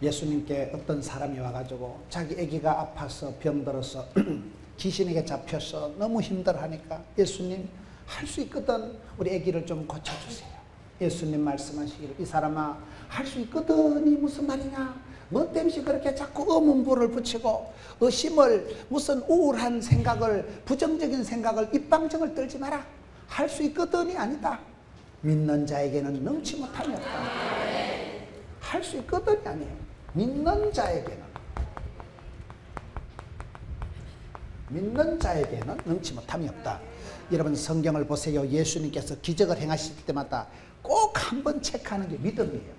예수님께 어떤 사람이 와가지고 자기 아기가 아파서 병들어서 귀신에게 잡혀서 너무 힘들어하니까 예수님 할 수 있거든 우리 아기를 좀 고쳐주세요. 예수님 말씀하시기를 이 사람아 할 수 있거든이 무슨 말이냐, 뭐 때문에 그렇게 자꾸 의문부를 붙이고 의심을 무슨 우울한 생각을 부정적인 생각을 입방정을 떨지 마라. 할 수 있거든이 아니다. 믿는 자에게는 능치 못함이 없다. 할 수 있거든이 아니에요. 믿는 자에게는 능치 못함이 없다. 여러분 성경을 보세요. 예수님께서 기적을 행하실 때마다 꼭 한번 체크하는 게 믿음이에요.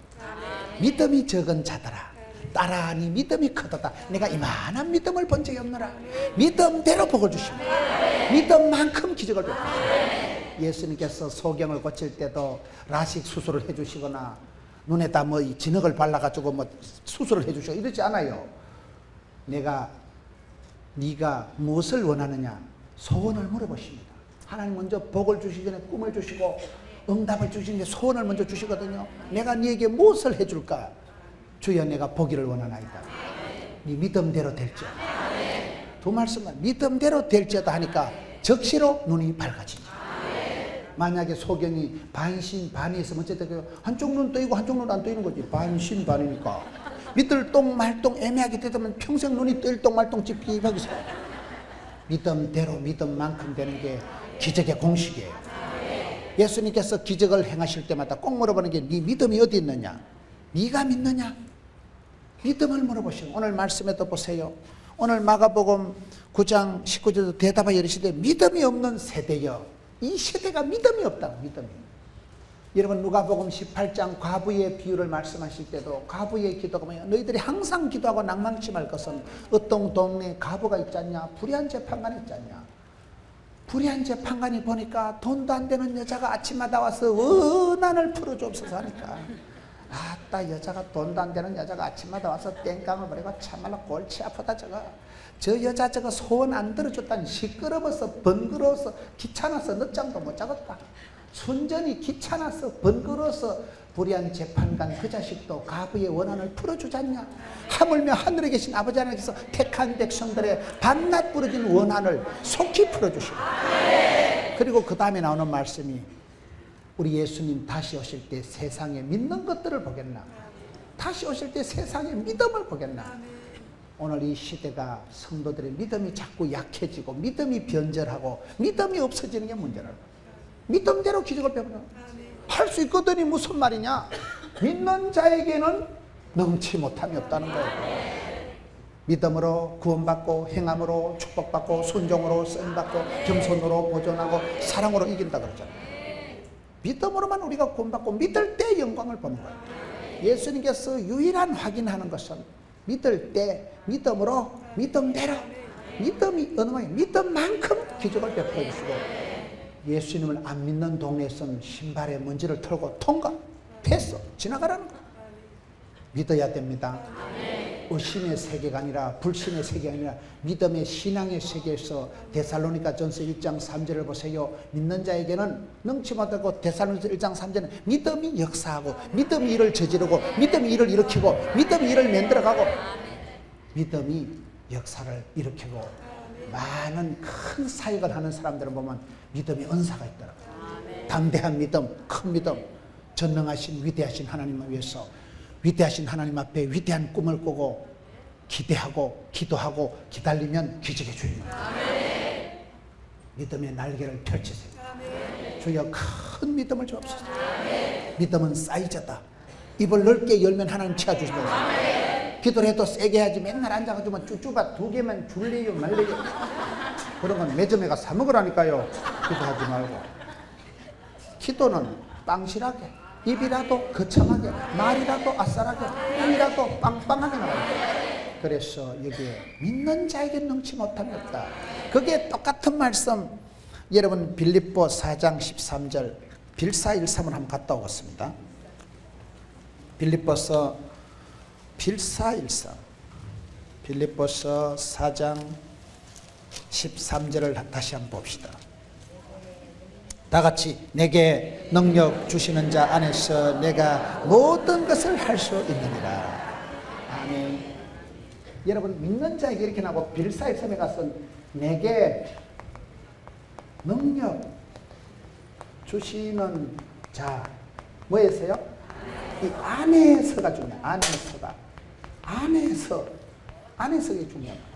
믿음이 적은 자들아 따라하니 믿음이 크도다. 내가 이만한 믿음을 본 적이 없노라. 믿음대로 복을 주시고 믿음만큼 기적을 베푸시고, 예수님께서 소경을 고칠 때도 라식 수술을 해주시거나 눈에다 뭐 진흙을 발라가지고 뭐 수술을 해주시고 이러지 않아요. 네가 무엇을 원하느냐 소원을 물어보십니다. 하나님 먼저 복을 주시기 전에 꿈을 주시고 응답을 주시는 게 소원을 먼저 주시거든요. 내가 네게 무엇을 해줄까? 주여 내가 보기를 원하나이다. 네 믿음대로 될지어다. 두 말씀만 믿음대로 될지어다 하니까 적시로 눈이 밝아지죠. 만약에 소경이 반신반의 있으면 어쨌든 한쪽 눈 떠이고 한쪽 눈 안 떠이는 거지. 반신반이니까 믿을 똥 말똥 애매하게 되면 평생 눈이 뜰 똥 말똥 찝찝하게 있어. 믿음대로 믿음만큼 되는 게 기적의 공식이에요. 예수님께서 기적을 행하실 때마다 꼭 물어보는 게 네 믿음이 어디 있느냐, 네가 믿느냐, 믿음을 물어보시고, 오늘 말씀에도 보세요. 오늘 마가복음 9장 19절도 대답하여 이르시되 믿음이 없는 세대여. 이 세대가 믿음이 없다. 믿음이. 여러분 누가복음 18장 과부의 비유를 말씀하실 때도 과부의 기도가 뭐냐, 너희들이 항상 기도하고 낭망치 말 것은 어떤 동네에 과부가 있지 않냐, 불의한 재판관이 있지 않냐. 불의한 재판관이 보니까 돈도 안 되는 여자가 아침마다 와서 원한을 풀어주옵소서 하니까, 아따 여자가 돈도 안 되는 여자가 아침마다 와서 땡깡을 버리고 참말로 골치 아프다. 저 여자 저거 소원 안 들어줬다니 시끄러워서 번거로워서 귀찮아서 늦잠도 못 자겠다. 순전히 귀찮아서 번거로워서 불의한 재판관 그 자식도 과부의 원한을 풀어주잖냐. 하물며 하늘에 계신 아버지 하나님께서 택한 백성들의 밤낮 부러진 원한을 속히 풀어주시고, 그리고 그 다음에 나오는 말씀이 우리 예수님 다시 오실 때 세상에 믿는 것들을 보겠나, 다시 오실 때 세상에 믿음을 보겠나. 오늘 이 시대가 성도들의 믿음이 자꾸 약해지고 믿음이 변절하고 믿음이 없어지는 게 문제라고. 믿음대로 기적을 베푸는, 할 수 있거든이 무슨 말이냐. 믿는 자에게는 능치 못함이 없다는 거예요. 믿음으로 구원받고 행함으로 축복받고 순종으로 쓰임받고 겸손으로 보존하고 사랑으로 이긴다 그러잖아요. 믿음으로만 우리가 구원받고 믿을 때 영광을 보는 거예요. 예수님께서 유일한 확인하는 것은 믿을 때 믿음으로 믿음대로, 믿음이 어느 모양 믿음만큼 기적을 베풀어 주시고, 예수님을 안 믿는 동네에서는 신발에 먼지를 털고 통과, 패스, 지나가라는 거예요. 믿어야 됩니다. 의심의 세계가 아니라 불신의 세계가 아니라 믿음의 신앙의 세계에서 데살로니가 전서 1장 3절을 보세요. 믿는 자에게는 능치 못하고, 데살로니가 1장 3절은 믿음이 역사하고 믿음이 일을 저지르고 믿음이 일을 일으키고 믿음이 일을 만들어가고 믿음이 역사를 일으키고, 많은 큰 사역을 하는 사람들을 보면 믿음의 은사가 있더라고요. 담대한 믿음, 큰 믿음, 전능하신 위대하신 하나님을 위해서 위대하신 하나님 앞에 위대한 꿈을 꾸고 기대하고 기도하고 기다리면 기적의 주입니다. 믿음의 날개를 펼치세요. 주여 큰 믿음을 주옵소서. 믿음은 사이즈다. 입을 넓게 열면 하나님 채워주시면, 기도를 해도 세게 해야지 맨날 앉아가지고 쭈쭈바 2개만 줄래요 말래요, 그런 건 매점에 가서 사 먹으라니까요. 기도하지 말고, 기도는 빵실하게, 입이라도 거창하게, 말이라도 아싸라게, 입이라도 빵빵하게 나와요. 그래서 여기에 믿는 자에게 능치 못함이 없다. 그게 똑같은 말씀, 여러분 빌립보 4장 13절 빌사일삼을 한번 갔다 오겠습니다. 빌립보서 빌사일삼, 빌립보서 4장 13절을 다시 한번 봅시다. 다 같이 내게 능력 주시는 자 안에서 내가 모든 것을 할 수 있느니라. 아멘. 여러분 믿는 자에게 이렇게 나고 빌사의 섬에 가서 내게 능력 주시는 자 뭐였어요? 이 안에서가 중요해요. 안에서가 중요해요.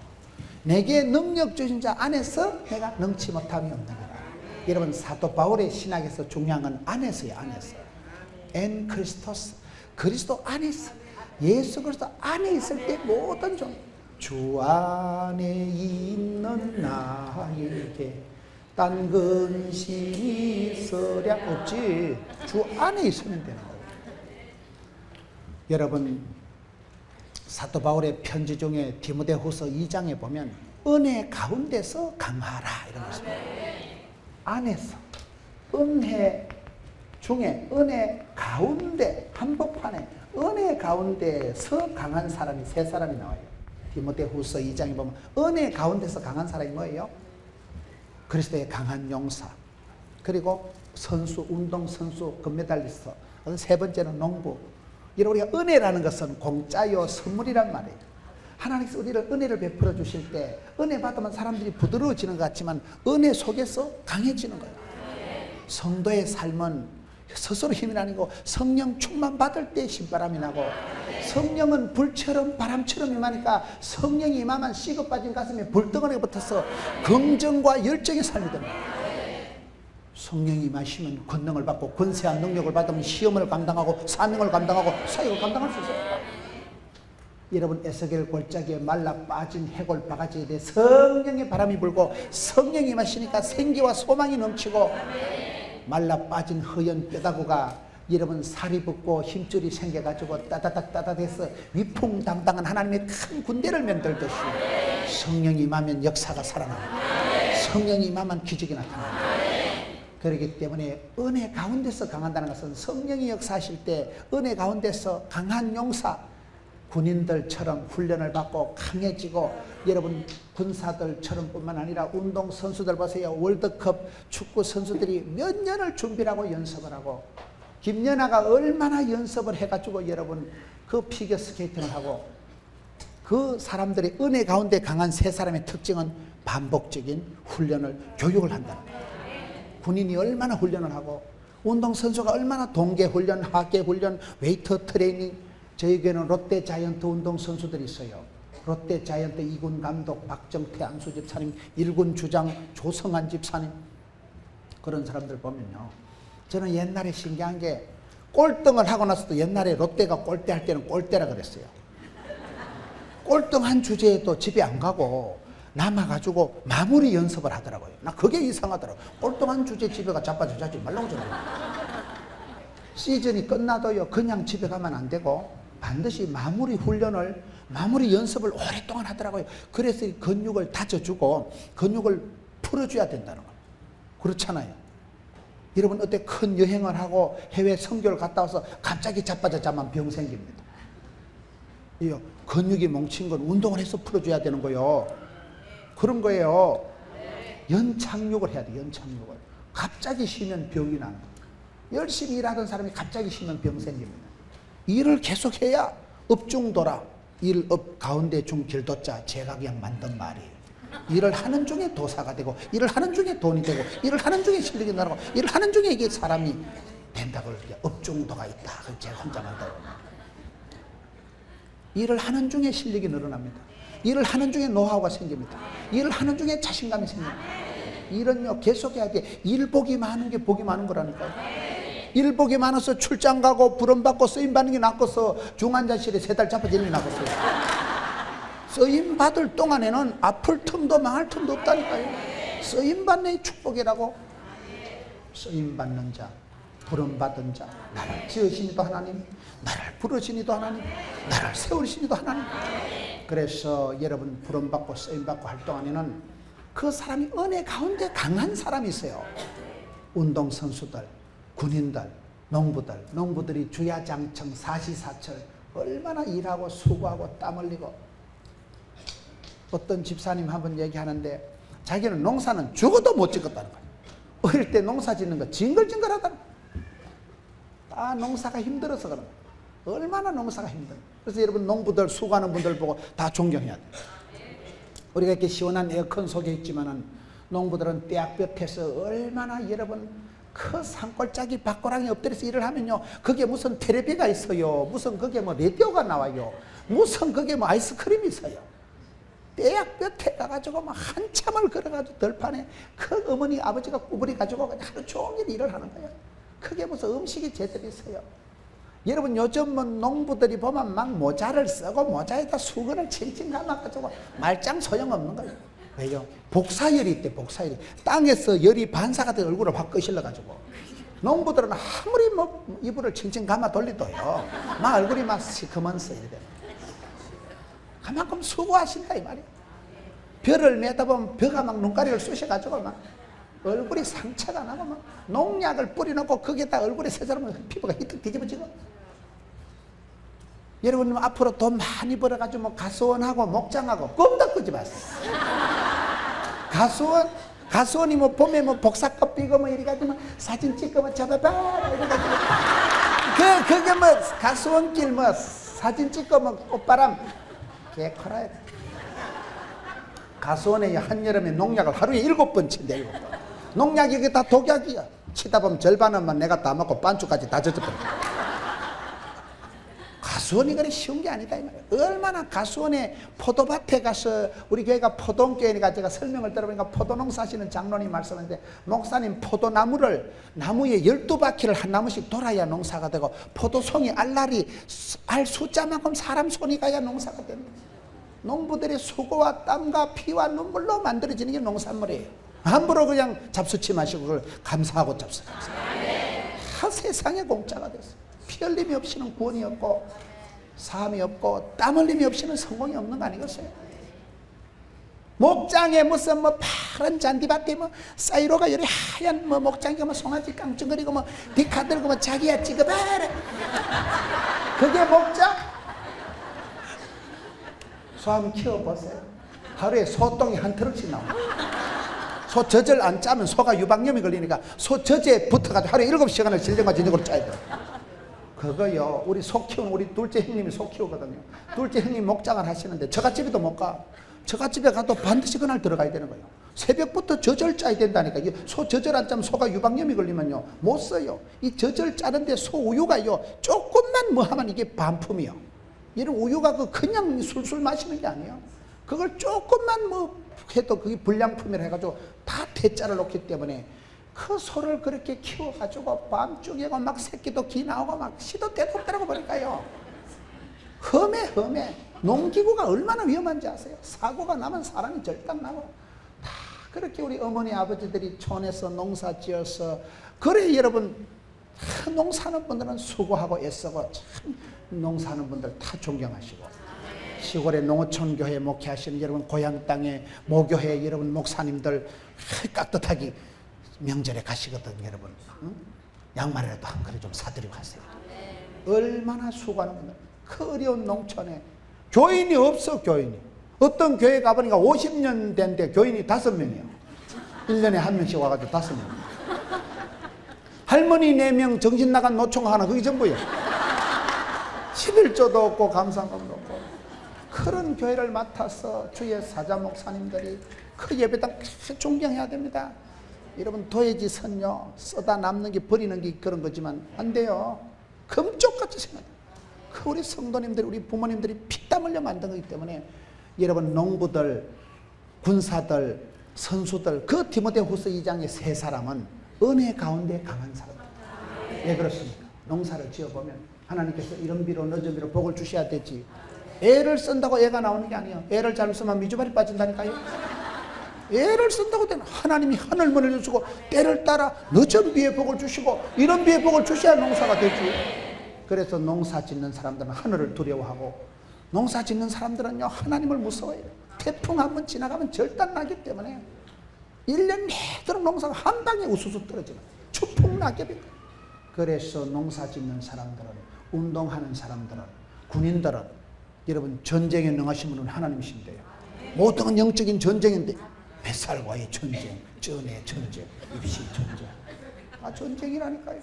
내게 능력 주신 자 안에서 내가 능치 못함이 없는 거다. 여러분 사도 바울의 신학에서 중요한 건 안에서요. 안에서. 엔 크리스토스. 그리스도 안에서. 예수 그리스도 안에 있을 때 모든 주 안에 있는 나에게 딴 근심이 있으랴 없지. 주 안에 있으면 되는 거예요. 여러분 사도 바울의 편지 중에 디모데후서 2장에 보면 은혜 가운데서 강하라 이런 말씀입니다. 안에서 은혜 중에 은혜 가운데 한복판에 은혜 가운데서 강한 사람이 세 사람이 나와요. 디모데후서 2장에 보면 은혜 가운데서 강한 사람이 뭐예요? 그리스도의 강한 용사, 그리고 선수, 운동선수, 금메달리스트, 세 번째는 농부. 이런 우리가 은혜라는 것은 공짜요 선물이란 말이에요. 하나님께서 우리를 은혜를 베풀어 주실 때 은혜 받으면 사람들이 부드러워지는 것 같지만 은혜 속에서 강해지는 거예요. 성도의 삶은 스스로 힘이 아니고 성령 충만 받을 때 신바람이 나고, 성령은 불처럼 바람처럼 임하니까 성령이 임하면 식어 빠진 가슴에 불덩어리가 붙어서 긍정과 열정의 삶이 됩니다. 성령이 임하시면 권능을 받고 권세한 능력을 받으면 시험을 감당하고 사명을 감당하고 사역을 감당할 수 있어요. 여러분 에스겔 골짜기에 말라 빠진 해골 바가지에 대해 성령의 바람이 불고 성령이 임하시니까 생기와 소망이 넘치고, 말라 빠진 허연 뼈다구가 여러분 살이 붙고 힘줄이 생겨가지고 따다닥해서 위풍당당한 하나님의 큰 군대를 만들듯이 성령이 임하면 역사가 살아납니다. 성령이 임하면 기적이 나타납니다. 그렇기 때문에 은혜 가운데서 강한다는 것은 성령이 역사하실 때 은혜 가운데서 강한 용사, 군인들처럼 훈련을 받고 강해지고, 여러분 군사들처럼 뿐만 아니라 운동선수들 보세요. 월드컵 축구 선수들이 몇 년을 준비를 하고 연습을 하고, 김연아가 얼마나 연습을 해가지고 여러분 그 피겨스케이팅을 하고, 그 사람들이 은혜 가운데 강한 세 사람의 특징은 반복적인 훈련을, 교육을 한다는 거예요. 군인이 얼마나 훈련을 하고, 운동선수가 얼마나 동계훈련, 하계훈련, 웨이터 트레이닝. 저에게는 롯데자이언트 운동선수들이 있어요. 롯데자이언트 2군 감독 박정태 안수 집사님, 1군 주장 조성한 집사님, 그런 사람들 보면요, 저는 옛날에 신기한 게 꼴등을 하고 나서도 옛날에 롯데가 꼴대 할 때는 꼴대라 그랬어요. 꼴등한 주제에도 집에 안 가고 남아가지고 마무리 연습을 하더라고요. 나 그게 이상하더라고요. 꼴등한 주제 집에 가 자빠져 자지 말라고 저러고. 시즌이 끝나도요 그냥 집에 가면 안 되고 반드시 마무리 훈련을, 마무리 연습을 오랫동안 하더라고요. 그래서 근육을 다져주고 근육을 풀어줘야 된다는 거예요. 그렇잖아요. 여러분 어때 큰 여행을 하고 해외 선교를 갔다 와서 갑자기 자빠져 자면 병 생깁니다. 이요 근육이 뭉친 건 운동을 해서 풀어줘야 되는 거예요. 그런 거예요. 연착륙을 해야 돼. 연착륙을. 갑자기 쉬면 병이 나는 거예요. 열심히 일하던 사람이 갑자기 쉬면 병 생깁니다. 일을 계속해야 업중도라. 일업 가운데 중 길도자 제가 그냥 만든 말이에요. 일을 하는 중에 도사가 되고, 일을 하는 중에 돈이 되고, 일을 하는 중에 실력이 나고, 일을 하는 중에 이게 사람이 된다고 그렇게 업중도가 있다. 그걸 제가 혼자 만들어요. 일을 하는 중에 실력이 늘어납니다. 일을 하는 중에 노하우가 생깁니다. 일을 하는 중에 자신감이 생깁니다. 일은요 계속해야 돼. 일 복이 많은 게 복이 많은 거라니까요. 일 복이 많아서 출장 가고 부름 받고 쓰임 받는 게 낫고서 중환자실에 3달 잡아지는 게 낫겠어요. 쓰임 받을 동안에는 아플 틈도 망할 틈도 없다니까요. 쓰임 받는 축복이라고. 쓰임 받는 자, 부름 받은 자, 나를 지으시니도 하나님, 나를 부르시니도 하나님, 나를 세우시니도 하나님. 그래서 여러분 부름 받고 쓰임 받고 할 동안에는 그 사람이 은혜 가운데 강한 사람이 있어요. 운동선수들, 군인들, 농부들이 주야장청 사시사철 얼마나 일하고 수고하고 땀 흘리고. 어떤 집사님 한번 얘기하는데 자기는 농사는 죽어도 못 짓겠다는 거예요. 어릴 때 농사 짓는 거 징글징글하다는 거예요. 다 농사가 힘들어서 그런 거예요. 얼마나 농사가 힘들어요. 그래서 여러분 농부들 수고하는 분들 보고 다 존경해야 돼요. 우리가 이렇게 시원한 에어컨 속에 있지만은 농부들은 떼약볕에서 얼마나 여러분 그 산골짜기 밭고랑이 엎드려서 일을 하면요, 그게 무슨 텔레비가 있어요, 무슨 그게 뭐 라디오가 나와요, 무슨 그게 뭐 아이스크림이 있어요. 떼약볕에 가가지고 막 한참을 걸어가지고 들판에 그 어머니 아버지가 구부리 가지고 그냥 하루 종일 일을 하는 거예요. 그게 무슨 음식이 제대로 있어요. 여러분 요즘 뭐 농부들이 보면 막 모자를 쓰고 모자에다 수건을 칭칭 감아가지고 말짱 소용없는 거예요. 왜요? 복사열이 있대. 복사열이 땅에서 열이 반사가 돼 얼굴을 확 끄실러가지고. 농부들은 아무리 뭐 이불을 칭칭 감아 돌리도요 막 얼굴이 막 시커먼서 이래. 그만큼 수고하신다 이 말이에요. 벼를 매다 보면 벼가 막 눈가리를 쑤셔가지고 막 얼굴이 상처가 나고 막 농약을 뿌려놓고 거기에다 얼굴에 세자르면 피부가 히뜩 뒤집어지고. 여러분 앞으로 돈 많이 벌어가지고 뭐 가수원하고 목장하고 꿈도 꾸지 마세요. 가수원이 뭐 봄에 뭐 복사꽃 피고 뭐 이래가지고 사진 찍고 뭐 잡아봐 이래가지고 그게 뭐 가수원길 뭐 사진 찍고 뭐 꽃바람 개코라야. 가수원에 한여름에 농약을 하루에 7번 친대. 7번. 농약이 이게 다 독약이야. 치다 보면 절반은만 내가 다 먹고 반쪽까지 다 젖어버려. 가수원이 그래 쉬운 게 아니다 이 말이야. 얼마나 가수원에 포도밭에 가서 우리 교회가 포동교회니까 제가 설명을 들어보니까 포도농사 하시는 장로님 말씀하는데 목사님 포도나무를 나무에 12바퀴를 한 나무씩 돌아야 농사가 되고 포도송이 알날이 알 숫자만큼 사람 손이 가야 농사가 됩니다. 농부들의 수고와 땀과 피와 눈물로 만들어지는 게 농산물이에요. 함부로 그냥 잡수치 마시고 그걸 감사하고 잡수. 다 세상에 공짜가 됐어요. 피 흘림이 없이는 구원이 없고 사함이 없고 땀 흘림이 없이는 성공이 없는 거 아니겠어요? 목장에 무슨 뭐 파란 잔디밭에 뭐 사이로가 요리 하얀 뭐 목장에 뭐 송아지 깡충거리고 뭐 디카 들고 뭐 자기야 찍어봐라. 그게 목장? 소 한번 키워보세요. 하루에 소똥이 한 트럭씩 나와요. 소 젖을 안 짜면 소가 유방염이 걸리니까 소 젖에 붙어가지고 하루에 7시간을 진정과 진정으로 짜야 돼요. 그거요, 우리 소 키우는 우리 둘째 형님이 소 키우거든요. 둘째 형님 목장을 하시는데 저갓집에도 못 가. 저갓집에 가도 반드시 그날 들어가야 되는 거예요. 새벽부터 젖을 짜야 된다니까. 소 젖을 안 짜면 소가 유방염이 걸리면요 못 써요. 이 젖을 짜는데 소 우유가요 조금만 뭐 하면 이게 반품이요. 이런 우유가 그냥 술술 마시는 게 아니에요. 그걸 조금만 뭐 해도 그게 불량품이라 해가지고 다 대짜를 놓기 때문에 그 소를 그렇게 키워가지고 밤중에 막 새끼도 기 나오고 막 시도 때도 없더라고 보니까요. 험해. 농기구가 얼마나 위험한지 아세요? 사고가 나면 사람이 절단 나고. 다 그렇게 우리 어머니 아버지들이 촌에서 농사 지어서 그래 여러분 농사하는 분들은 수고하고 애쓰고 참 농사하는 분들 다 존경하시고 시골의 농어촌 교회 목회하시는 여러분 고향 땅에 모교회 여러분 목사님들 깍듯하게 명절에 가시거든 여러분. 응? 양말이라도 한 그릇 좀 사드리고 하세요. 얼마나 수고하는 분들. 그 어려운 농촌에 교인이 없어. 교인이 어떤 교회 가보니까 50년 된데 교인이 5명이에요 1년에 한 명씩 와가지고 5명. 할머니 4명 정신 나간 노총 하나 그게 전부예요. 11조도 없고 감사금도 없고. 그런 교회를 맡아서 주의 사자 목사님들이 그 예배당 존경해야 됩니다. 여러분 도예지 선요 써다 남는 게 버리는 게 그런 거지만 안 돼요. 금쪽같이 생각해요. 그 우리 성도님들 우리 부모님들이 피땀 흘려 만든 거기 때문에 여러분 농부들 군사들 선수들 그 디모데후서 2장의 3사람은 은혜 가운데 강한 사람들. 왜 그렇습니까? 농사를 지어보면 하나님께서 이런 비로 늦은 비로 복을 주셔야 되지. 애를 쓴다고 애가 나오는 게 아니에요. 애를 잘 쓰면 미주발이 빠진다니까요. 애를 쓴다고 되면 하나님이 하늘문을 주시고 때를 따라 늦은 비에 복을 주시고 이런 비에 복을 주셔야 농사가 되지. 그래서 농사 짓는 사람들은 하늘을 두려워하고 농사 짓는 사람들은요 하나님을 무서워해요. 태풍 한번 지나가면 절단 나기 때문에 1년 내도록 농사가 한 방에 우수수 떨어지는 추풍 낙엽이. 그래서 농사 짓는 사람들은 운동하는 사람들은 군인들은 여러분 전쟁에 능하신 분은 하나님이신데요. 모든 건 영적인 전쟁인데 뱃살과의 전쟁, 전의 전쟁, 입시 전쟁. 전쟁이라니까요.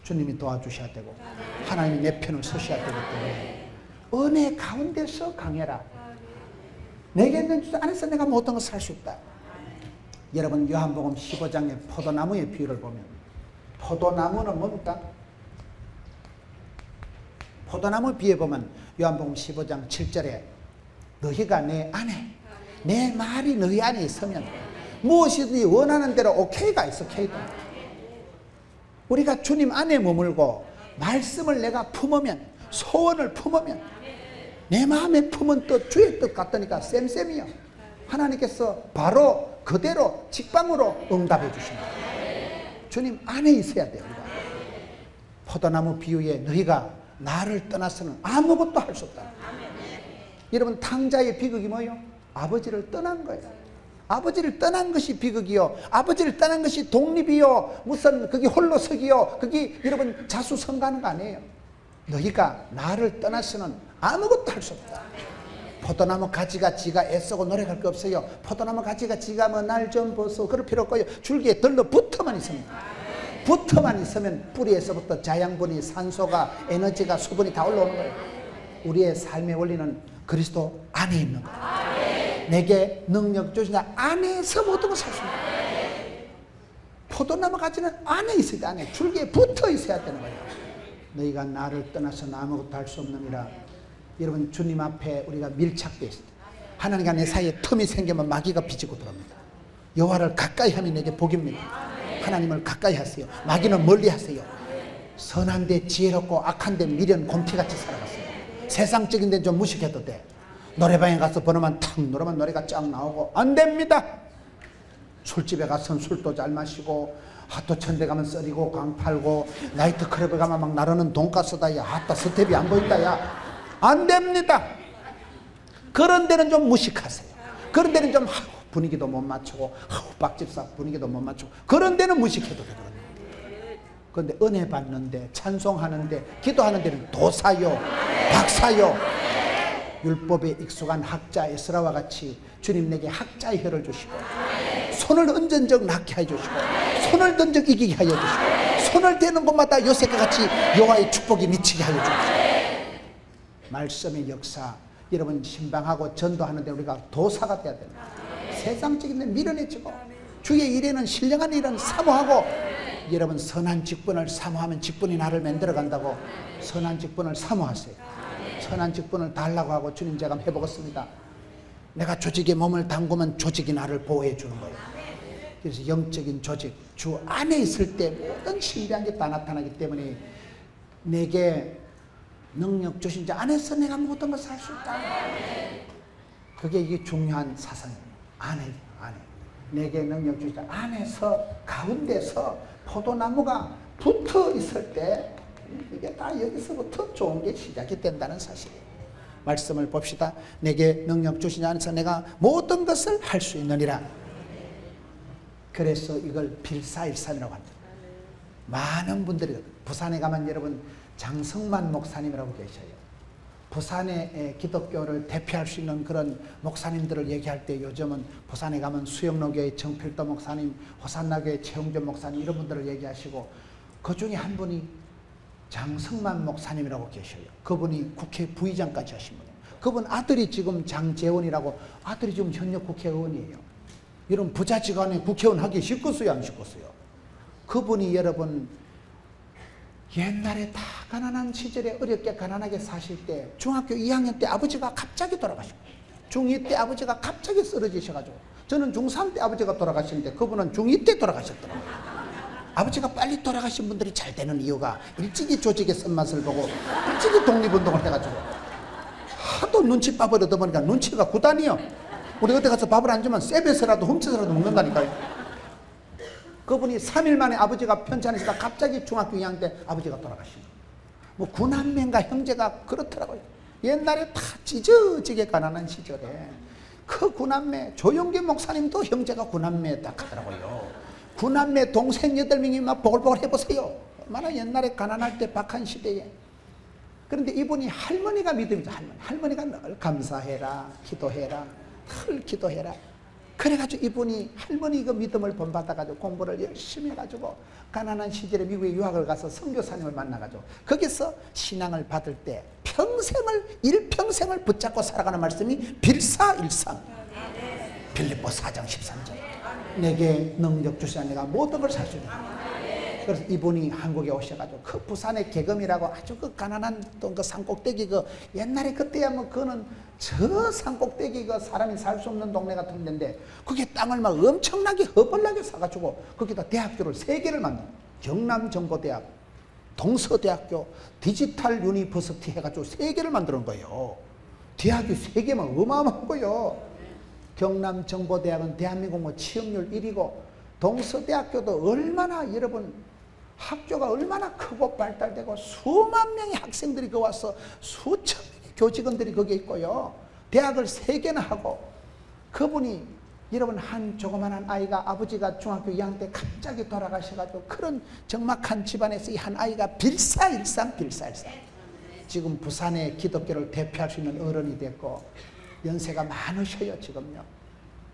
주님이 도와주셔야 되고 하나님이 내 편을 서셔야 되기 때문에 은혜 가운데서 강해라. 내게 있는 주 안에서 내가 모든 것을 할 수 있다. 여러분 요한복음 15장의 포도나무의 비유를 보면 포도나무는 뭡니까? 포도나무 비유에 보면 요한복음 15장 7절에 너희가 내 안에 내 말이 너희 안에 있으면 무엇이든지 원하는 대로 오케이가 있어. 오케이도. 우리가 주님 안에 머물고 말씀을 내가 품으면 소원을 품으면 내 마음에 품은 뜻 주의 뜻 같다니까 쌤쌤이요. 하나님께서 바로 그대로 직방으로 응답해 주십니다. 주님 안에 있어야 돼요. 우리가. 포도나무 비유에 너희가 나를 떠나서는 아무것도 할 수 없다. 여러분 탕자의 비극이 뭐예요? 아버지를 떠난 거예요. 아버지를 떠난 것이 비극이요. 아버지를 떠난 것이 독립이요. 무슨 그게 홀로서기요. 그게 여러분 자수성가하는 거 아니에요. 너희가 나를 떠나서는 아무것도 할 수 없다. 포도나무 가지가 지가 애쓰고 노력할 거 없어요. 포도나무 가지가 지가 뭐 날 좀 벗어 그럴 필요 없고요. 줄기에 들러붙어만 있으면 붙어만 있으면 뿌리에서부터 자양분이 산소가 에너지가 수분이 다 올라오는 거예요. 우리의 삶의 원리는 그리스도 안에 있는 거예요. 내게 능력 주신 자 안에서 모든 것을 할 수 있는 거예요. 포도나무 가지는 안에 있어야 돼. 안에 줄기에 붙어 있어야 되는 거예요. 너희가 나를 떠나서는 아무것도 할 수 없느니라. 여러분 주님 앞에 우리가 밀착되어 있을 때 하나님과 내 사이에 틈이 생기면 마귀가 비지고 들어옵니다. 여호와를 가까이 하면 내게 복입니다. 하나님을 가까이 하세요. 마귀는 멀리 하세요. 선한 데 지혜롭고 악한 데 미련 곰피같이 살아갔어요. 세상적인 데는 좀 무식해도 돼. 노래방에 가서 번호만 탁 누르면 노래가 쫙 나오고 안 됩니다. 술집에 가서는 술도 잘 마시고 핫도천대 가면 썰이고 강 팔고 나이트클럽에 가면 막 나르는 돈가스다. 야 아따 스텝이 안 보인다. 야 안 됩니다. 그런 데는 좀 무식하세요. 그런 데는 좀 분위기도 못 맞추고 박집사 분위기도 못 맞추고 그런 데는 무식해도 되거든요. 그런데 은혜 받는데 찬송하는데 기도하는 데는 도사요 박사요 율법에 익숙한 학자 에스라와 같이 주님 내게 학자의 혀를 주시고 손을 얹은 적 낫게 하여 주시고 손을 든 적 이기게 하여 주시고 손을 대는 곳마다 요셉과 같이 여호와의 축복이 미치게 하여 주시고 말씀의 역사 여러분 신방하고 전도하는데 우리가 도사가 돼야 됩니다. 세상적인 데 밀어내치고 주의 일에는 신령한 일은 사모하고 여러분 선한 직분을 사모하면 직분이 나를 만들어 간다고 선한 직분을 사모하세요. 선한 직분을 달라고 하고 주님 제가 한번 해보겠습니다. 내가 조직에 몸을 담그면 조직이 나를 보호해 주는 거예요. 그래서 영적인 조직 주 안에 있을 때 모든 신비한 게 다 나타나기 때문에 내게 능력 주신 자 안에서 내가 모든 것을 할 수 있다. 그게 이게 중요한 사상이에요. 안에 내게 능력 주신 자 안에서 가운데서 포도나무가 붙어 있을 때 이게 다 여기서부터 좋은 게 시작이 된다는 사실이에요. 말씀을 봅시다. 내게 능력 주신 자 안에서 내가 모든 것을 할 수 있느니라. 그래서 이걸 빌사일산이라고 합니다. 많은 분들이 부산에 가면 여러분 장성만 목사님이라고 계셔요. 부산의 기독교를 대표할 수 있는 그런 목사님들을 얘기할 때 요즘은 부산에 가면 수영로교의 정필도 목사님, 호산나교의 최홍전 목사님 이런 분들을 얘기하시고 그 중에 한 분이 장성만 목사님이라고 계셔요. 그분이 국회 부의장까지 하신 분이에요. 그분 아들이 지금 장재원이라고 아들이 지금 현역 국회의원이에요. 이런 부자지간에 국회의원 하기 쉽겠어요? 안 쉽겠어요? 그분이 여러분 옛날에 다 가난한 시절에 어렵게 가난하게 사실 때 중학교 2학년 때 아버지가 갑자기 돌아가시고 중2 때 아버지가 갑자기 쓰러지셔가지고 저는 중3 때 아버지가 돌아가시는데 그분은 중2 때 돌아가셨더라고요. 아버지가 빨리 돌아가신 분들이 잘 되는 이유가 일찍이 조직의 쓴맛을 보고 일찍이 독립운동을 해가지고 하도 눈치밥을 얻어보니까 눈치가 구단이요. 우리 어디 가서 밥을 안 주면 쎄배서라도 훔쳐서라도 먹는다니까요. 그분이 3일 만에 아버지가 편찮으시다 갑자기 중학교 2학년 때 아버지가 돌아가시고 뭐 구남매인가 형제가 그렇더라고요. 옛날에 다 찢어지게 가난한 시절에 그 구남매 조용기 목사님도 형제가 구남매 딱 하더라고요. 구남매 동생 8명이 막 보글보글 해보세요. 얼마나 옛날에 가난할 때 박한 시대에. 그런데 이분이 할머니가 믿음이죠. 할머니가 늘 감사해라 기도해라 늘 기도해라. 그래가지고 이분이 할머니 그 믿음을 본받아가지고 공부를 열심히 해가지고 가난한 시절에 미국에 유학을 가서 선교사님을 만나가지고 거기서 신앙을 받을 때 일평생을 붙잡고 살아가는 말씀이 빌사일상. 빌립보 4장 13절. 내게 능력 주시라 내가 모든 걸 살 수 있다. 그래서 이분이 한국에 오셔가지고 그 부산의 계금이라고 아주 그 가난한 또 그 산꼭대기 그 옛날에 그때야 뭐 그거는 저 산꼭대기 그 사람이 살 수 없는 동네 같은 데인데 그게 땅을 막 엄청나게 허벌나게 사가지고 거기다 대학교를 3개를 만든 경남정보대학, 동서대학교, 디지털 유니버시티 해가지고 3개를 만드는 거예요. 대학이 3개면 어마어마한 거예요. 경남정보대학은 대한민국 뭐 취업률 1위고 동서대학교도 얼마나 여러분 학교가 얼마나 크고 발달되고 수만 명의 학생들이 그 와서 수천 명의 교직원들이 거기에 있고요. 대학을 3개나 하고 그분이 여러분 한 조그만한 아이가 아버지가 중학교 2학년 때 갑자기 돌아가셔가지고 그런 적막한 집안에서 이 한 아이가 빌사일상 지금 부산의 기독교를 대표할 수 있는 어른이 됐고 연세가 많으셔요 지금요.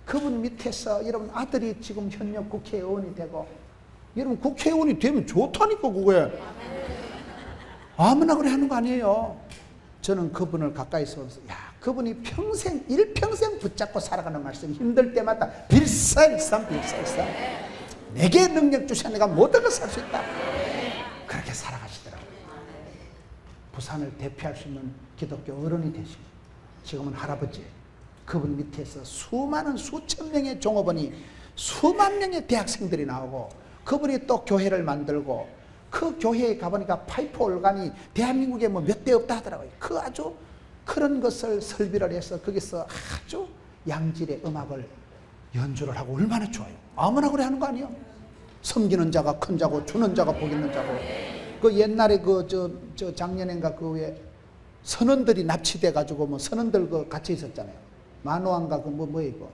그분 밑에서 여러분 아들이 지금 현역 국회의원이 되고 여러분 국회의원이 되면 좋다니까 그거에 아무나 그래 하는 거 아니에요. 저는 그분을 가까이서 야 그분이 일평생 붙잡고 살아가는 말씀 힘들 때마다 빌사일상 내게 능력 주시면 내가 모든 걸 살 수 있다. 그렇게 살아가시더라고요. 부산을 대표할 수 있는 기독교 어른이 되시고 지금은 할아버지 그분 밑에서 수천 명의 종업원이 수만 명의 대학생들이 나오고 그분이 또 교회를 만들고 그 교회에 가보니까 파이프 올간이 대한민국에 뭐 몇 대 없다 하더라고요. 그 아주 그런 것을 설비를 해서 거기서 아주 양질의 음악을 연주를 하고 얼마나 좋아요. 아무나 그래 하는 거 아니에요. 섬기는 자가 큰 자고 주는 자가 복 있는 자고 그 옛날에 저 작년인가 그 외에 선원들이 납치돼 가지고 뭐 선원들 그 갇혀 있었잖아요. 만호안가 그 뭐예요 이거.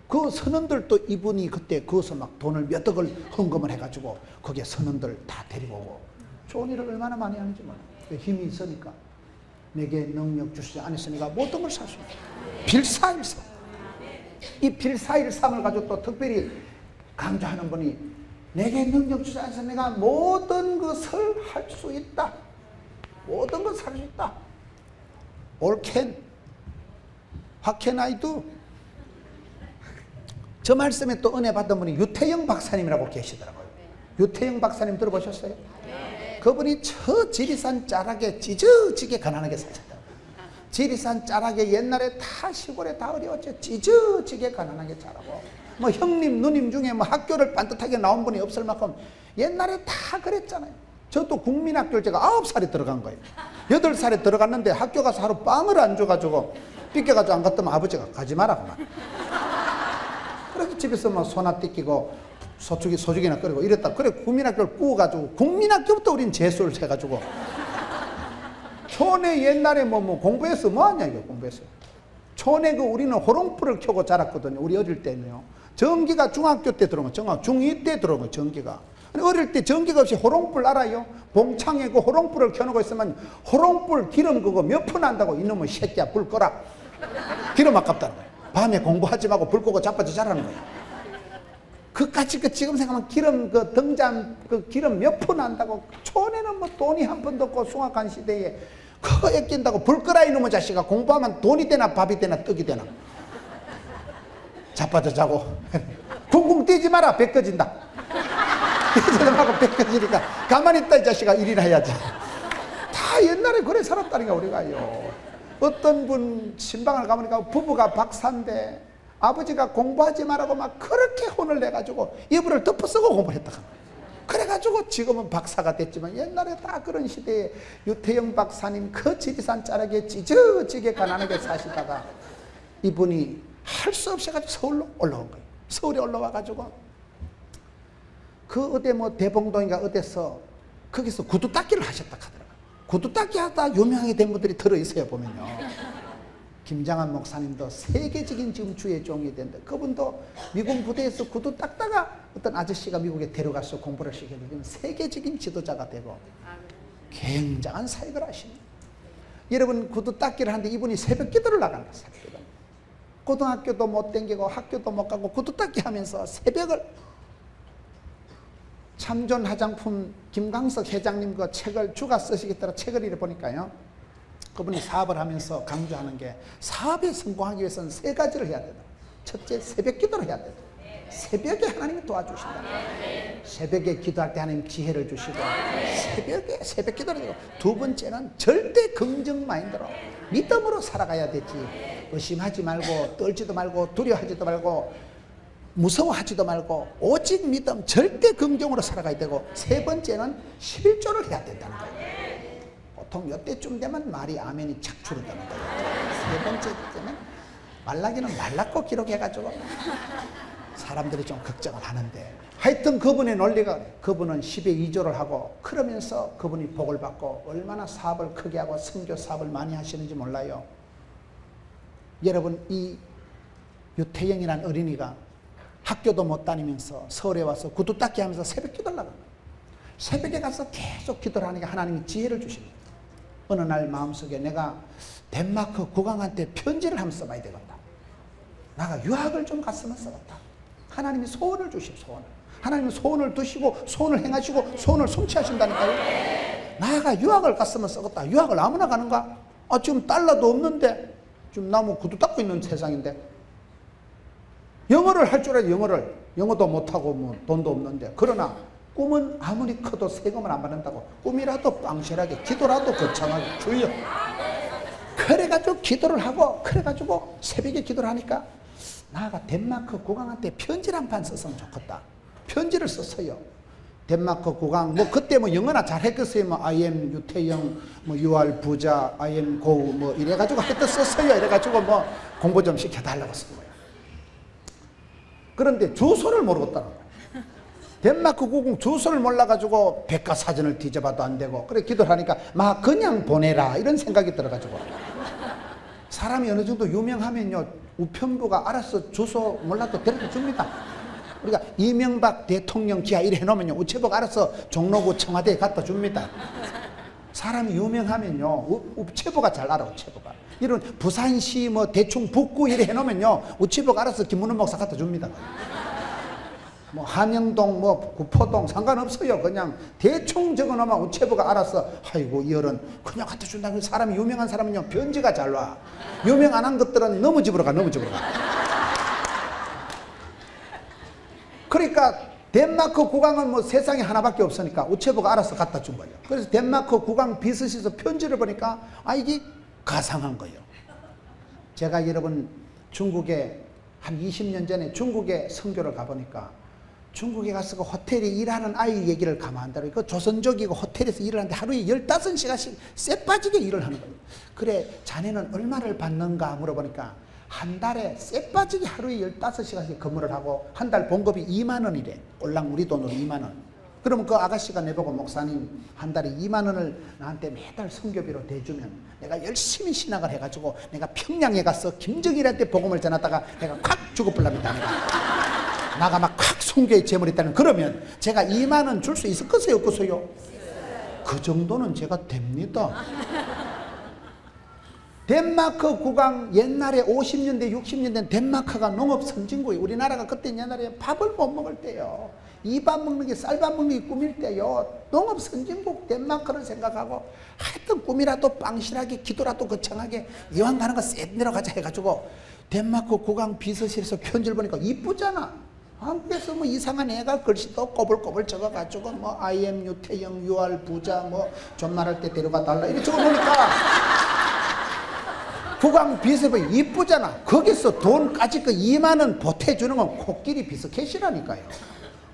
그 선원들도 이분이 그때 거기서 막 돈을 몇 억을 헌금을 해가지고 거기에 선원들 다 데리고 오고 좋은 일을 얼마나 많이 하는지 몰라요. 힘이 있으니까 내게 능력 주시지 않으시니까 모든 걸 살 수 있다. 빌사일상. 이 빌사일상을 가지고 또 특별히 강조하는 분이 내게 능력 주시지 않으시니까 내가 모든 것을 할 수 있다. 모든 걸 살 수 있다. All can. What can I do? 저 말씀에 또 은혜 받은 분이 유태영 박사님이라고 계시더라고요. 유태영 박사님 들어보셨어요? 그분이 저 지리산 자락에 찢어지게 가난하게 사셨다. 지리산 자락에 옛날에 다 시골에 다 어려웠죠. 찢어지게 가난하게 자라고 뭐 형님 누님 중에 뭐 학교를 반듯하게 나온 분이 없을 만큼 옛날에 다 그랬잖아요. 저도 국민학교를 제가 9살에 들어간 거예요. 8살에 들어갔는데 학교 가서 하루 빵을 안 줘가지고 삐껴가지고 안 갔더만 아버지가 가지 마라 그만. 그래서 집에서 막 소나 뜯기고 소죽이나 끓이고 이랬다. 그래 국민학교를 구워가지고 국민학교부터 우린 재수를 해가지고 촌에 옛날에 뭐 공부해서 뭐하냐 이거 공부해서 촌에 그 우리는 호롱불을 켜고 자랐거든요. 우리 어릴 때는요. 전기가 중학교 때 들어온 거 중2 때 들어온 거 전기가. 어릴 때 전기가 없이 호롱불 알아요? 봉창에 그 호롱불을 켜놓고 있으면 호롱불 기름 그거 몇 푼 한다고 이놈의 새끼야 불 꺼라. 기름 아깝다는 거예요. 밤에 공부하지 말고 불 끄고 자빠져 자라는 거예요. 그까지 지금 생각하면 기름 그 등잔 그 기름 몇 푼 한다고 촌에는 뭐 돈이 한 푼도 없고 숭악한 시대에 그거 아낀다고 불 끄라 이놈의 자식아. 공부하면 돈이 되나 밥이 되나 떡이 되나. 자빠져 자고 쿵쿵 뛰지 마라 벗겨진다. 뛰지 말고 벗겨지니까 가만히 있다 이 자식아 일이나 해야지. 다 옛날에 그래 살았다니까 우리가요. 어떤 분 신방을 가보니까 부부가 박사인데 아버지가 공부하지 말라고 막 그렇게 혼을 내가지고 이불을 덮어쓰고 공부를 했다. 그래가지고 지금은 박사가 됐지만 옛날에 다 그런 시대에 유태영 박사님 그 지리산 자락에 찢어지게 가난하게 사시다가 이분이 할 수 없이 가지고 서울로 올라온 거예요. 서울에 올라와가지고 그 어디 뭐 대봉동인가 어디서 거기서 구두 닦기를 하셨다 하더라고요. 구두 닦기 하다 유명하게 된 분들이 들어있어요 보면요. 김장한 목사님도 세계적인 지금 주의 종이 된다. 그분도 미군 부대에서 구두 닦다가 어떤 아저씨가 미국에 데려가서 공부를 시켜주면 세계적인 지도자가 되고 굉장한 사역을 하십니다. 여러분 구두 닦기를 하는데 이분이 새벽 기도를 나간다. 새벽 기도. 고등학교도 못 다니고 학교도 못 가고 구두 닦기 하면서 새벽을 참존 화장품 김광석 회장님 그 책을 주가 쓰시겠다고 책을 이래 보니까요. 그분이 사업을 하면서 강조하는 게 사업에 성공하기 위해서는 세 가지를 해야 된다. 첫째, 새벽 기도를 해야 된다. 새벽에 하나님이 도와주신다. 새벽에 기도할 때 하나님 지혜를 주시고 새벽에 새벽 기도를 하고 두 번째는 절대 긍정 마인드로 믿음으로 살아가야 되지. 의심하지 말고 떨지도 말고 두려워하지도 말고 무서워하지도 말고 오직 믿음 절대 긍정으로 살아가야 되고 세 번째는 11조를 해야 된다는 거예요. 보통 이때쯤 되면 말이 아멘이 착출되는 거예요. 세 번째 때는 말라기는 말랐고 기록해가지고 사람들이 좀 걱정을 하는데 하여튼 그분의 논리가 그분은 10의 2조를 하고 그러면서 그분이 복을 받고 얼마나 사업을 크게 하고 선교 사업을 많이 하시는지 몰라요. 여러분 이 유태영이라는 어린이가 학교도 못 다니면서 서울에 와서 구두 닦기 하면서 새벽 기도를 나갑니다. 새벽에 가서 계속 기도를 하니까 하나님이 지혜를 주십니다. 어느 날 마음속에 내가 덴마크 국왕한테 편지를 한번 써봐야 되겠다. 나가 유학을 좀 갔으면 써봤다. 하나님이 소원을 주시오. 소원을. 하나님이 소원을 두시고 소원을 행하시고 소원을 성취하신다니까요. 나가 유학을 갔으면 써겠다. 유학을 아무나 가는가? 지금 달러도 없는데 지금 나무 구두 닦고 있는 세상인데 영어를 할 줄 알아야 영어도 못하고 뭐 돈도 없는데 그러나 꿈은 아무리 커도 세금을 안 받는다고 꿈이라도 빵실하게 기도라도 거창하게 주여. 그래가지고 기도를 하고 그래가지고 새벽에 기도를 하니까 나가 덴마크 국왕한테 편지를 한 판 썼으면 좋겠다. 편지를 썼어요. 덴마크 국왕 뭐 그때 뭐 영어나 잘했겠어요. 뭐 I am 유태영 뭐 you are 부자 I am 고우 뭐 이래가지고 하여튼 썼어요. 이래가지고 뭐 공부 좀 시켜달라고 쓴 거예요. 그런데 주소를 모르겠다는 거예요. 덴마크 국왕 주소를 몰라가지고 백과사전을 뒤져봐도 안 되고 그래 기도를 하니까 막 그냥 보내라 이런 생각이 들어가지고 사람이 어느 정도 유명하면요 우편부가 알아서 주소 몰라도 데려다 줍니다. 우리가 이명박 대통령 기하 이래 해놓으면요 우체부가 알아서 종로구 청와대에 갖다 줍니다. 사람이 유명하면요 우체부가 잘 알아. 우체부가 이런 부산시 뭐 대충 북구 이래 해놓으면요 우체부가 알아서 김문호 목사 갖다 줍니다. 뭐 함영동 뭐 구포동 상관없어요. 그냥 대충 적어놓으면 우체부가 알아서 아이고 이 어른 그냥 갖다 준다. 사람이 유명한 사람은요 편지가 잘 와. 유명 안 한 것들은 너무 집으로 가. 그러니까 덴마크 국왕은 뭐 세상에 하나밖에 없으니까 우체부가 알아서 갖다 준 거예요. 그래서 덴마크 국왕 비서실에서 편지를 보니까 이게 가상한 거예요. 제가 여러분 중국에 한 20년 전에 중국에 선교를 가보니까 중국에 가서 그 호텔에 일하는 아이 얘기를 가만 안 들어요. 그 조선족이고 호텔에서 일을 하는데 하루에 15시간씩 쎄 빠지게 일을 하는 거예요. 그래 자네는 얼마를 받는가 물어보니까 한 달에 쎄 빠지게 하루에 15시간씩 근무를 하고 한 달 봉급이 2만 원이래. 꼴랑 우리 돈으로 2만 원. 그러면 그 아가씨가 내보고 목사님 한 달에 2만 원을 나한테 매달 선교비로 대주면 내가 열심히 신학을 해가지고 내가 평양에 가서 김정일한테 복음을 전하다가 내가 콱 죽어버립니다. 나가 막 콱 선교에 재물했다는 그러면 제가 2만 원 줄 수 있을 거세요? 없겠어요? 그 정도는 제가 됩니다. 덴마크 국왕 옛날에 50년대 60년대 덴마크가 농업 선진국이에요. 우리나라가 그때 옛날에 밥을 못 먹을 때요. 이 밥 먹는 게 쌀밥 먹는 게 꿈일 때요. 농업 선진국 덴마크를 생각하고 하여튼 꿈이라도 빵실하게 기도라도 거창하게 이왕 가는 거 쎄 내려가자 해가지고 덴마크 국왕 비서실에서 편지를 보니까 이쁘잖아. 한국에서 뭐 이상한 애가 글씨도 꼬불꼬불 적어가지고 뭐 I am 유태영 you are 부자 뭐 존말할 때 데려가 달라 이렇게 적어보니까 국왕 비서실이 이쁘잖아. 거기서 돈까지 그 2만 원 보태주는 건 코끼리 비서캐시라니까요.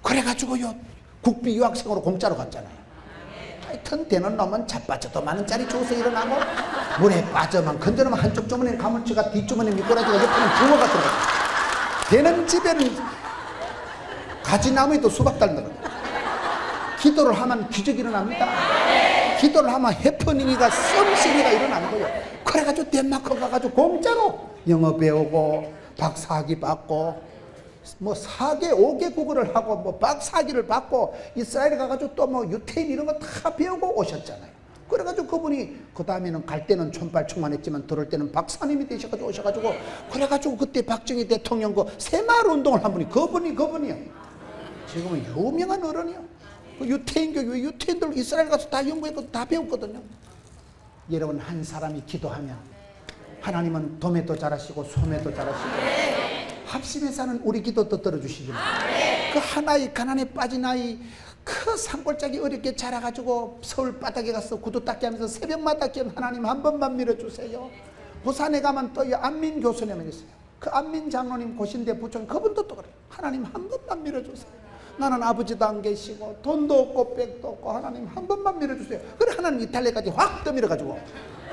그래가지고요 국비 유학생으로 공짜로 갔잖아요. 하여튼 되는 놈은 자빠져도 만 원짜리 주워서 일어나고 물에 빠져만 건져놓으면 한쪽 주머니에 가물치가 뒷주머니에 미꾸라지가 옆에는 붕어가 들어가. 되는 집에는 가지나무에도 수박 달는 거예요. 기도를 하면 기적이 일어납니다. 기도를 하면 해퍼닝이가 썸씽이가 일어나는 거예요. 그래가지고 덴마크 가가지고 공짜로 영어 배우고 박사학위 받고 뭐 4개 5개 국어를 하고 뭐 박사학위를 받고 이스라엘 가가지고 또 뭐 유태인 이런 거 다 배우고 오셨잖아요. 그래가지고 그분이 그 다음에는 갈 때는 촌발충만했지만 들어올 때는 박사님이 되셔가지고 오셔가지고 그래가지고 그때 박정희 대통령 그 새마을 운동을 한 분이 그분이요. 지금은 유명한 어른이요. 그 유태인교 유태인들 이스라엘 가서 다 연구했고 다 배웠거든요. 여러분 한 사람이 기도하면 하나님은 도매도 잘하시고 소매도 잘하시고 합심해서 하는 우리 기도도 들어주시지만 그 하나의 가난에 빠진 아이 그 산골짜기 어렵게 자라가지고 서울 바닥에 가서 구두 닦기 하면서 새벽마다 기도 하나님 한 번만 밀어주세요. 부산에 가면 또 안민 교수님이 있어요. 그 안민 장로님 고신대 부총 그분도 또 그래요. 하나님 한 번만 밀어주세요. 나는 아버지도 안 계시고 돈도 없고 백도 없고 하나님 한 번만 밀어주세요. 그래 하나님 이탈리아까지 확 떠밀어가지고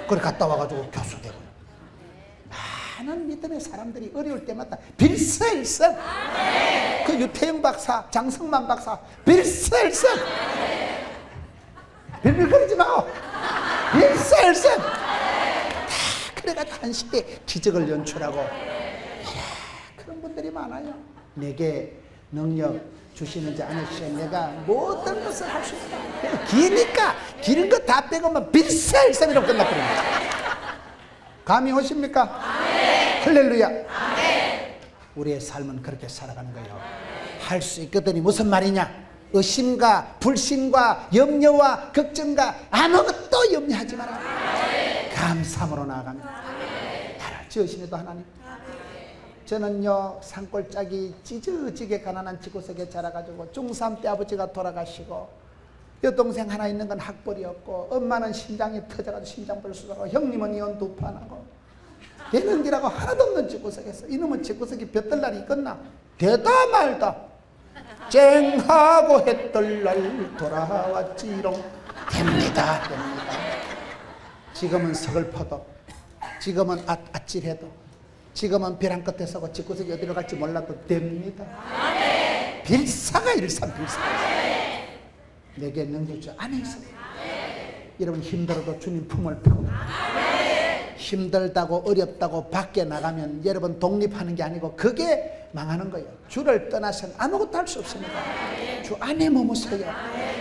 그래 갔다 와가지고 교수 되고 많은 믿음의 사람들이 어려울 때마다 빌설성 그 유태영 박사 장성만 박사 빌설성 빌빌거리지 마 빌설성 다 그래가지고 한 시대 기적을 연출하고 그런 분들이 많아요. 내게 능력 주시는지 않으시면 내가 모든 것을 할 수 있다. 기니까 기른 거 다 빼고만 빌설성이라고 끝나버립니다. 감이 오십니까? 할렐루야. 우리의 삶은 그렇게 살아가는 거예요. 할 수 있거든이 무슨 말이냐? 의심과 불신과 염려와 걱정과 아무것도 염려하지 마라. 감사함으로 나아갑니다. 나를 지으시니도 하나님. 저는요 산골짜기 찢어지게 가난한 집구석에 자라가지고 중3 때 아버지가 돌아가시고 여동생 하나 있는 건 학벌이었고 엄마는 심장이 터져가지고 심장불 수술하고 형님은 이혼 2판 하고 예능기라고 하나도 없는 집구석에서 이놈의 집구석이 볕들날이 있겠나? 되다 말다 쨍하고 해뜰날 돌아왔지롱. 됩니다. 지금은 서글퍼도 지금은 아찔해도 지금은 벼랑 끝에 서고 집구석이 어디로 갈지 몰라도 됩니다. 빌사가 일삼빌사. 내게 능력 주 안에 있습니다. 여러분 힘들어도 주님 품을 펴고 힘들다고 어렵다고 밖에 나가면 여러분 독립하는 게 아니고 그게 망하는 거예요. 주를 떠나서는 아무것도 할 수 없습니다. 주 안에 머무서요.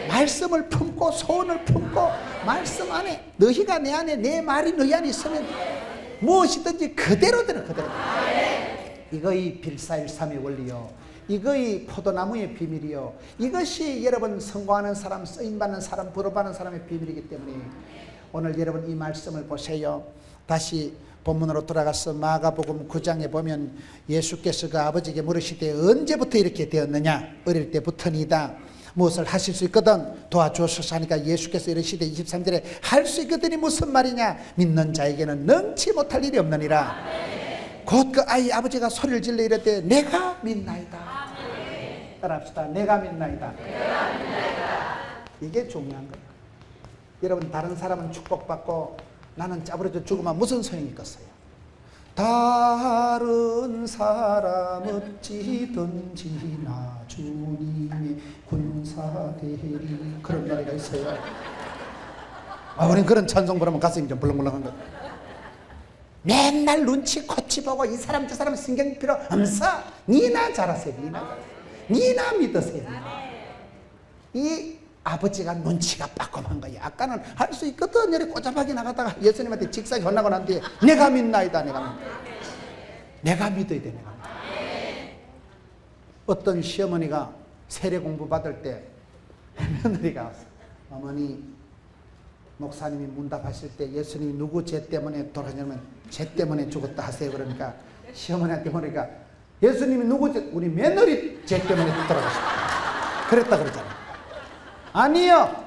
말씀을 품고 소원을 품고 말씀 안에 너희가 내 안에 내 말이 너희 안에 있으면 무엇이든지 그대로 되는 그대로. 이거의 빌사일삼의 원리요. 이거의 포도나무의 비밀이요. 이것이 여러분 성공하는 사람, 쓰임받는 사람, 부름받는 사람의 비밀이기 때문에 오늘 여러분 이 말씀을 보세요. 다시 본문으로 돌아가서 마가복음 9장에 보면 예수께서 그 아버지에게 물으시되 언제부터 이렇게 되었느냐? 어릴 때부터니다. 무엇을 하실 수 있거든 도와주소서 하니까 예수께서 이르시되 23절에 할 수 있거든이 무슨 말이냐? 믿는 자에게는 능치 못할 일이 없느니라. 곧 그 아이 아버지가 소리를 질러 이르되 내가 믿나이다. 따라합시다. 내가 믿나이다. 이게 중요한 거예요. 여러분 다른 사람은 축복받고 나는 짜부러져 죽으면 무슨 소용이 있겠어요? 다른 사람 어찌든지 나 주님의 군사되리. 그런 노래가 있어요. 우린 그런 찬송 부르면 가슴이 좀 벌렁벌렁한 거. 맨날 눈치 코치 보고 이 사람 저 사람 신경 필요 없어. 니나 잘하세요. 니나 믿으세요. 이 아버지가 눈치가 빠꼼한 거야. 아까는 할 수 있거든 이렇게 꼬잡하게 나가다가 예수님한테 직사에 혼나고 난 뒤에 내가 믿나이다. 내가 믿어야 돼. 내가. 어떤 시어머니가 세례 공부 받을 때 며느리가 왔어. 어머니 목사님이 문답하실 때 예수님이 누구 죄 때문에 돌아가냐면 죄 때문에 죽었다 하세요. 그러니까 시어머니한테 보니까 예수님이 누구 죄? 우리 며느리 죄 때문에 돌아가셨다. 그랬다 그러잖아. 아니요.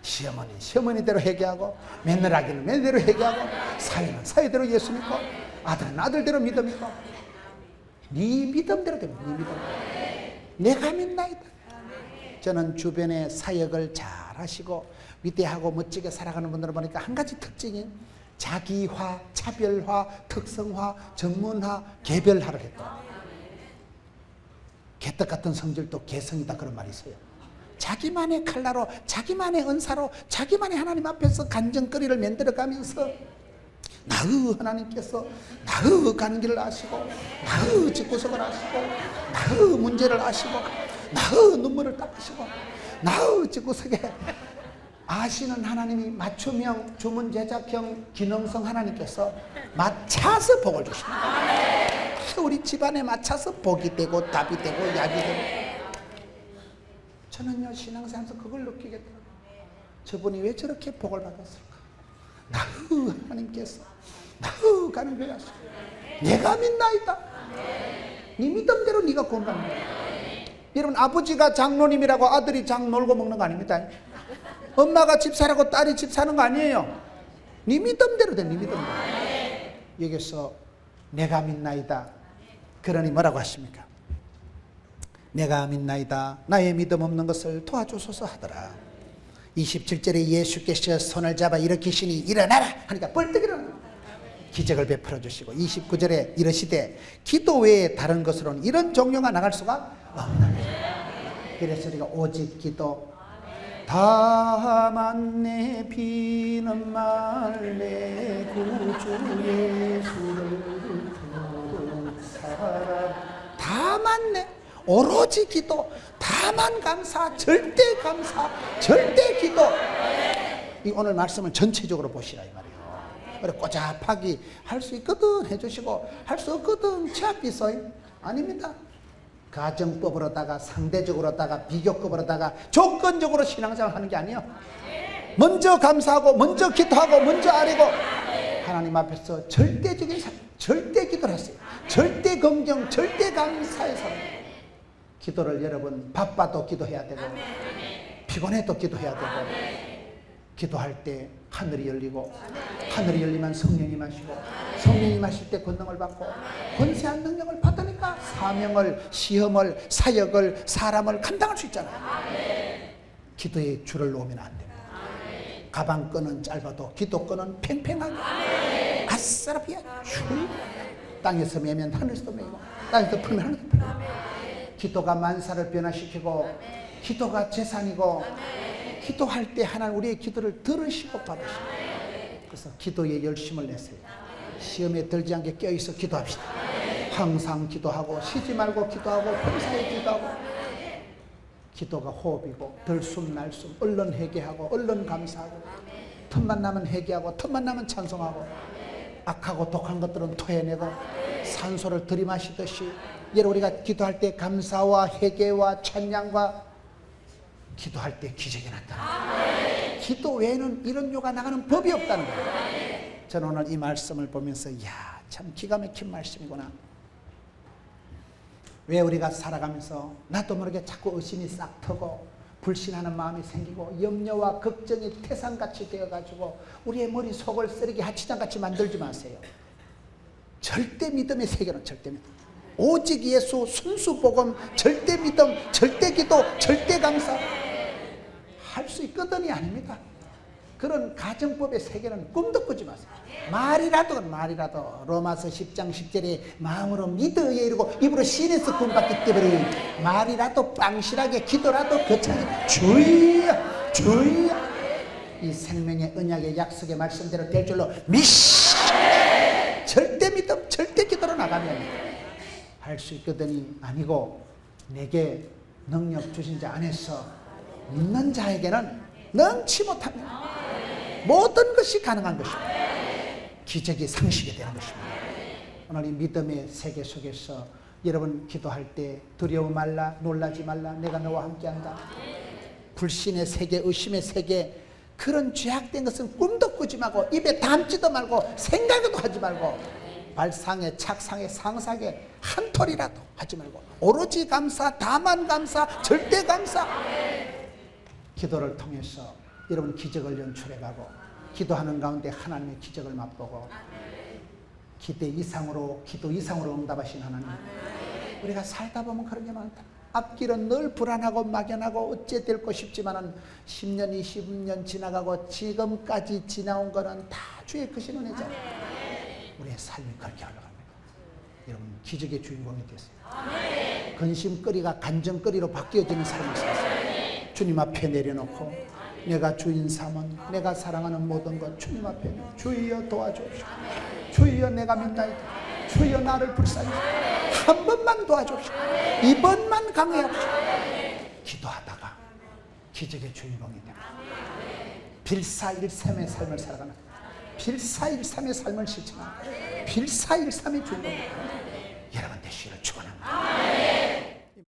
시어머니대로 회개하고 며느라기는 며느리대로 회개하고 사위는 사위대로 예수 믿고 아들은 아들대로 믿음 믿고 네 믿음대로 됩니다. 네 믿음. 내가 믿나이다. 저는 주변에 사역을 잘 하시고 위대하고 멋지게 살아가는 분들을 보니까 한 가지 특징이 자기화, 차별화, 특성화, 전문화, 개별화를 했다. 개떡 같은 성질도 개성이다 그런 말이 있어요. 자기만의 칼라로 자기만의 은사로 자기만의 하나님 앞에서 간증거리를 만들어가면서 나의 하나님께서 나의 가는 길을 아시고 나의 집구석을 아시고 나의 문제를 아시고 나의 눈물을 닦으시고 나의 집구석에 아시는 하나님이 맞춤형, 주문 제작형, 기능성 하나님께서 맞춰서 복을 주십니다. 우리 집안에 맞춰서 복이 되고 답이 되고 약이 되고. 저는요 신앙생활에서 그걸 느끼겠더라고요. 저분이 왜 저렇게 복을 받았을까? 나후 하나님께서 나후 가는 거였어. 내가 믿나이다. 네 믿음대로 네가 구원받는다. 여러분 아버지가 장로님이라고 아들이 장 놀고 먹는 거 아닙니다. 엄마가 집 사라고 딸이 집 사는 거 아니에요. 네 믿음대로 돼. 네 믿음대로. 여기서 내가 믿나이다. 그러니 뭐라고 하십니까? 내가 믿나이다. 나의 믿음 없는 것을 도와주소서 하더라. 27절에 예수께서 손을 잡아 일으키시니 일어나라 하니까 벌떡 일어나 기적을 베풀어 주시고 29절에 이르시되 기도 외에 다른 것으로는 이런 종류가 나갈 수가 없다. 그래서 우리가 오직 기도 다만 내 비는 말 내 구주 예수를 부른 사람 다만 내 오로지 기도 다만 감사 절대 감사 절대 기도. 이 오늘 말씀을 전체적으로 보시라 이 말이에요. 그래 꼬잡하게 할 수 있거든 해주시고 할 수 없거든 제압비서 아닙니다. 가정법으로다가 상대적으로다가 비교급으로다가 조건적으로 신앙생활 하는 게 아니에요. 먼저 감사하고 먼저 기도하고 먼저 아뢰고 하나님 앞에서 절대적인 절대 기도를 했어요. 절대 긍정 절대 감사의 사람. 기도를 여러분 바빠도 기도해야 되고 피곤해도 기도해야 되고 기도할 때 하늘이 열리고 하늘이 열리면 성령이 마시고 성령이 마실 때 권능을 받고 권세한 능력을 받으니까 사명을 시험을 사역을 사람을 감당할 수 있잖아요. 기도에 줄을 놓으면 안 됩니다. 가방끈은 짧아도 기도끈은 팽팽하게 아싸라비야 줄 땅에서 매면 하늘에서 매고 땅에서 풀면 하늘에서 풀고 기도가 만사를 변화시키고 기도가 재산이고 기도할 때 하나님 우리의 기도를 들으시고 받으시고 그래서 기도에 열심을 내세요. 시험에 들지 않게 껴있어 기도합시다. 항상 기도하고 쉬지 말고 기도하고 평소에 기도하고 기도가 호흡이고 들숨 날숨 얼른 회개하고 얼른 감사하고 틈만 나면 회개하고 틈만 나면 찬송하고 악하고 독한 것들은 토해내고 산소를 들이마시듯이 여러분 우리가 기도할 때 감사와 회개와 찬양과 기도할 때 기적이 나타납니다. 기도 외에는 이런 요가 나가는 법이 없다는 거예요. 저는 오늘 이 말씀을 보면서 이야 참 기가 막힌 말씀이구나. 왜 우리가 살아가면서 나도 모르게 자꾸 의심이 싹 트고 불신하는 마음이 생기고 염려와 걱정이 태산같이 되어가지고 우리의 머릿속을 쓰레기 하치장같이 만들지 마세요. 절대 믿음의 세계는 절대 믿음 오직 예수 순수 복음 절대 믿음 절대 기도 절대 감사 할 수 있거든이 아닙니다. 그런 가정법의 세계는 꿈도 꾸지 마세요. 말이라도 로마서 10장 10절에 마음으로 믿어에 이르고 입으로 신에서 구원받기 때문에 말이라도 빵실하게 기도라도 거창하게 주여 주여 이 생명의 언약의 약속의 말씀대로 될 줄로 미시 절대 믿음 절대 기도로 나가면 할 수 있거든이 아니고 내게 능력 주신 자 안에서 믿는 자에게는 능치 못합니다. 모든 것이 가능한 것입니다. 기적이 상식이 되는 것입니다. 오늘 이 믿음의 세계 속에서 여러분 기도할 때 두려워 말라 놀라지 말라 내가 너와 함께한다. 불신의 세계 의심의 세계 그런 죄악된 것은 꿈도 꾸지 말고 입에 담지도 말고 생각도 하지 말고 발상에 착상에 상상에 한 톨이라도 하지 말고 오로지 감사 다만 감사 절대 감사 기도를 통해서 여러분 기적을 연출해가고 기도하는 가운데 하나님의 기적을 맛보고 기대 이상으로 기도 이상으로 응답하신 하나님 우리가 살다 보면 그런 게 많다. 앞길은 늘 불안하고 막연하고 어째 될고 싶지만은 10년 20년 지나가고 지금까지 지나온 거는 다 주의 크신 은혜잖아요. 우리의 삶이 그렇게 흘러갑니다. 여러분 기적의 주인공이 되세요. 근심거리가 간정거리로 바뀌어지는 삶을 사세요. 주님 앞에 내려놓고 내가 주인 삼은 내가 사랑하는 모든 것 주님 앞에 주여 도와주옵시고 주여 내가 믿나이다 주여 나를 불쌍히 한 번만 도와주옵시고 이번만 강해하옵시고 기도하다가 기적의 주인공이 됩니다. 빌사일삼의 삶을 살아가는, 빌사일삼의 삶을 실천하는, 빌사일삼의 주인공.